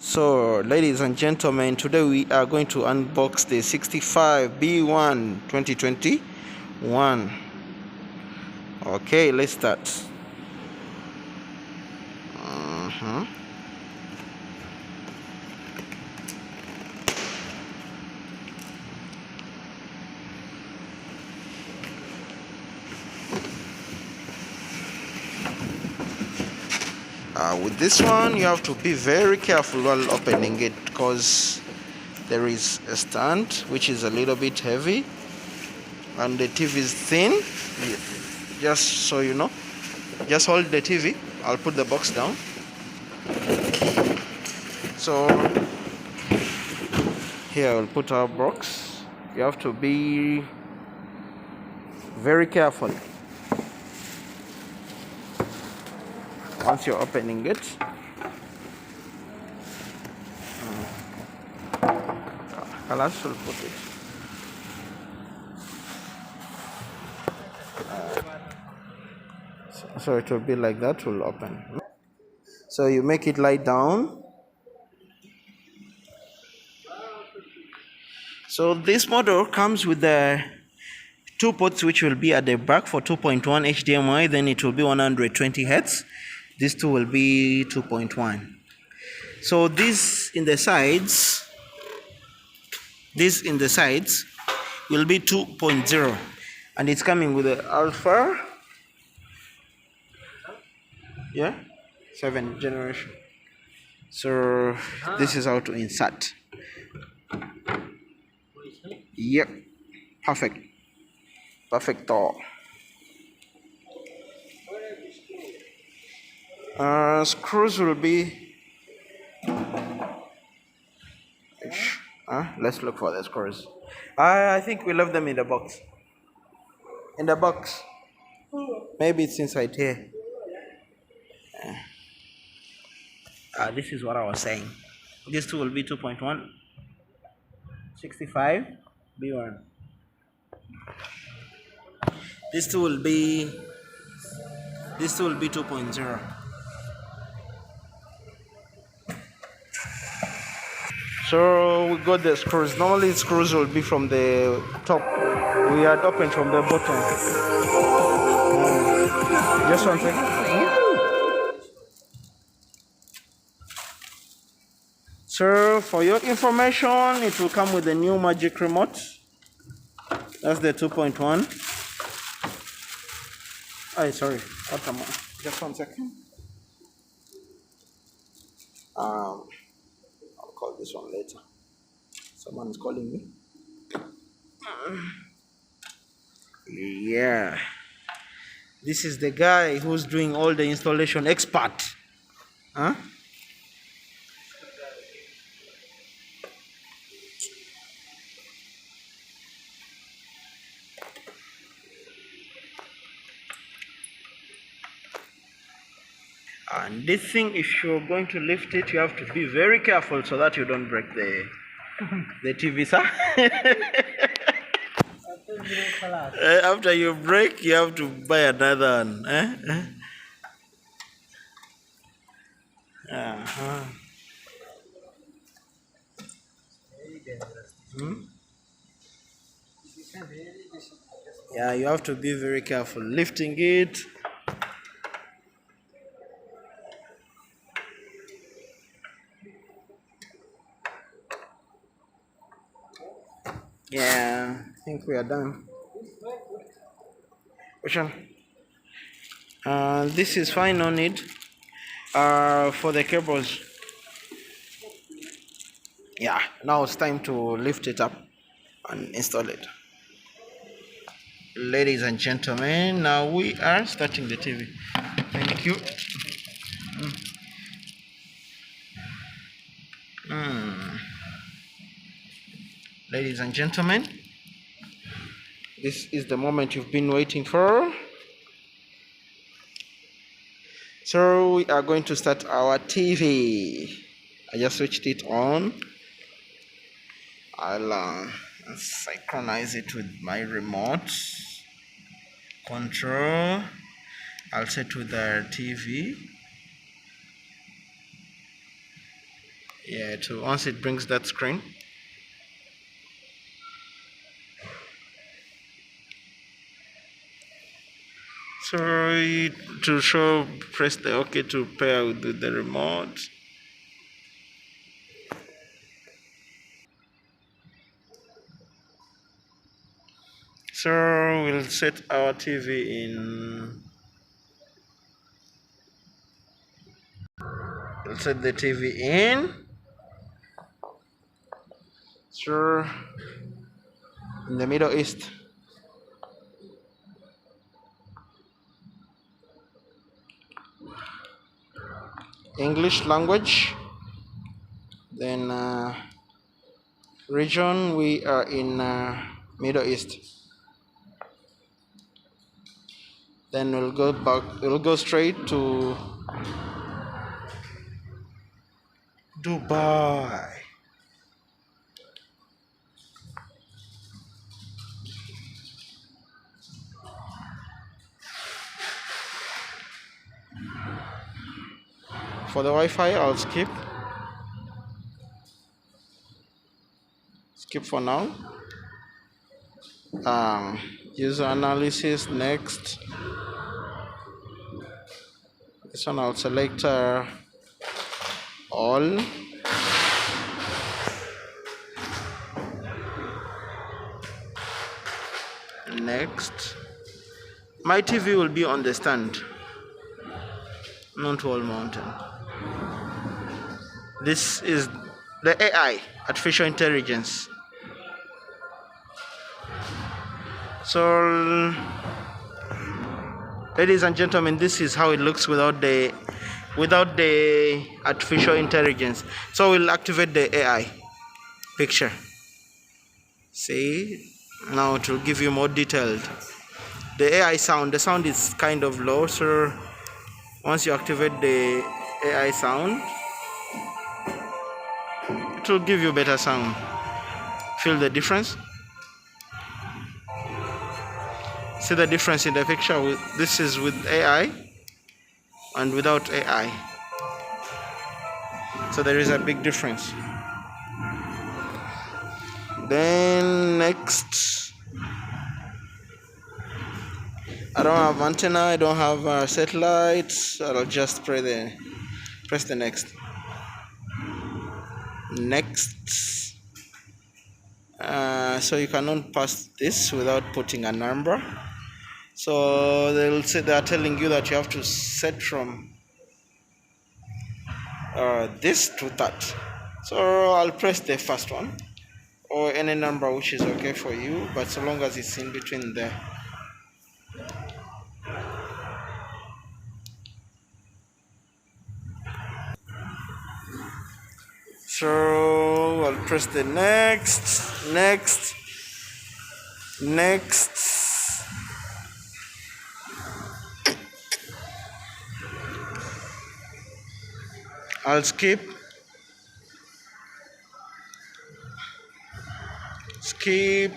So, ladies and gentlemen, today we are going to unbox the 65B1 2021. Okay, let's start. With this one, you have to be very careful while opening it because there is a stand which is a little bit heavy and the TV is thin. Just so you know, just hold the TV. I'll put the box down. So here I'll put our box. You have to be very careful once you're opening it. Kalas will put it. So it will be like that. Will open. So you make it lie down. So this model comes with the two ports which will be at the back for 2.1 HDMI. Then it will be 120 Hz. These two will be 2.1. So this in the sides will be 2.0, and it's coming with the alpha 7th generation. So this is how to insert. Yep, perfecto. Screws will be let's look for the screws. I think we left them in the box. Maybe it's inside here. This is what I was saying. These two will be 2.1 65B1. These two will be 2.0. So we got the screws. Normally screws will be from the top. We had opened from the bottom. Just one second. So for your information, it will come with a new magic remote. That's the 2.1. Sorry. Just one second. I'll call this one later. Someone is calling me. Yeah. This is the guy who's doing all the installation, expert. And this thing, if you're going to lift it, you have to be very careful so that you don't break the TV, sir. After you break, you have to buy another one. Yeah, you have to be very careful lifting it. Yeah, I think we are done. Which one? This is fine, no need. For the cables. Yeah, now it's time to lift it up and install it. Ladies and gentlemen, now we are starting the TV. Thank you. Ladies and gentlemen, this is the moment you've been waiting for. So we are going to start our TV. I just switched it on. I'll synchronize it with my remote control. I'll set with the TV. Yeah, to once it brings that screen. So to show, press the OK to pair with the remote. So we'll set our TV in. We'll set the TV in. So in the Middle East. English language. Then region, we are in Middle East. Then we'll go back, we'll go straight to Dubai. For the Wi-Fi, I'll skip for now. User analysis, next. This one I'll select all. Next. My TV will be on the stand, not wall mountain. This is the AI, artificial intelligence. So, ladies and gentlemen, this is how it looks without the artificial intelligence. So we'll activate the AI picture. See, now it will give you more detailed. The AI sound, the sound is kind of low, so once you activate the AI sound, it will give you better sound. Feel the difference? See the difference in the picture? This is with AI and without AI. So there is a big difference. Then next, I don't have antenna, I don't have satellite. I'll just press the next. Next. So you cannot pass this without putting a number. So they are telling you that you have to set from this to that. So I'll press the first one, or any number which is okay for you, but so long as it's in between there. So I'll press the next. I'll skip. Skip.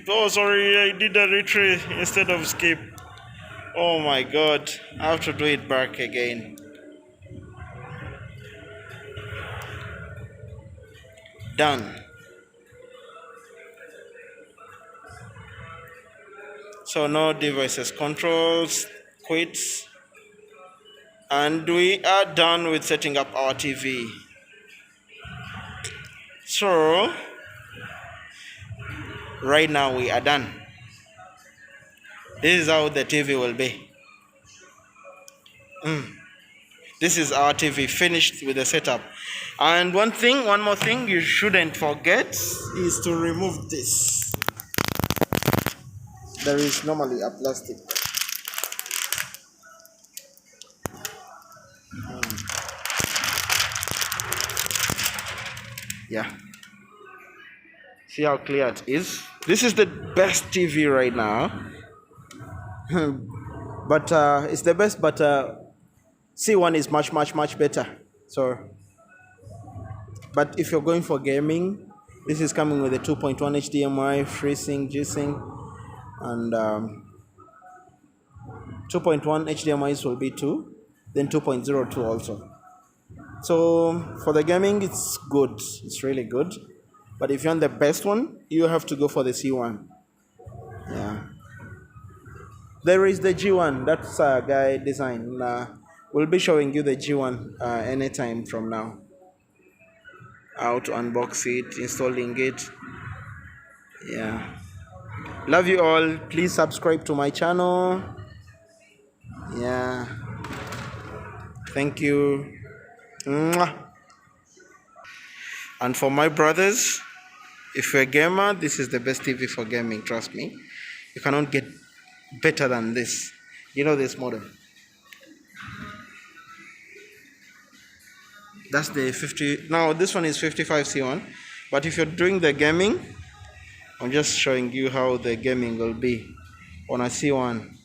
Oh, sorry, I did a retry instead of skip. Oh my god, I have to do it back again. Done. So no devices controls, quits, and we are done with setting up our TV. So right now we are done. This is how the TV will be. This is our TV finished with the setup. And one more thing you shouldn't forget is to remove this. There is normally a plastic. Yeah. See how clear it is? This is the best TV right now. But it's the best, but C1 is much better. So, but if you're going for gaming, This is coming with a 2.1 HDMI, FreeSync, G-Sync, and 2.1 HDMIs will be 2, then 2.02 also. So for the gaming, it's good. It's really good. But if you want the best one, you have to go for the C1. Yeah. There is the G1. That's a guy design. We'll be showing you the G1 anytime from now. How to unbox it, installing it. Yeah. Love you all. Please subscribe to my channel. Yeah. Thank you. Mwah. And for my brothers, if you're a gamer, this is the best TV for gaming, trust me. You cannot get better than this. You know this model. That's the 50. Now this one is 55C1. But if you're doing the gaming, I'm just showing you how the gaming will be on a C1.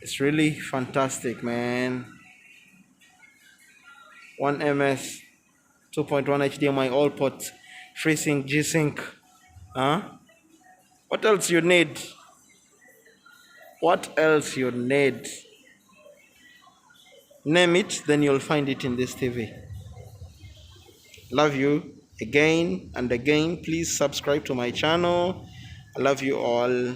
It's really fantastic, man. 1 ms, 2.1 HDMI, all ports, FreeSync, G-Sync. Huh? What else you need? What else you need? Name it, then you'll find it in this TV. Love you again and again. Please subscribe to my channel. I love you all.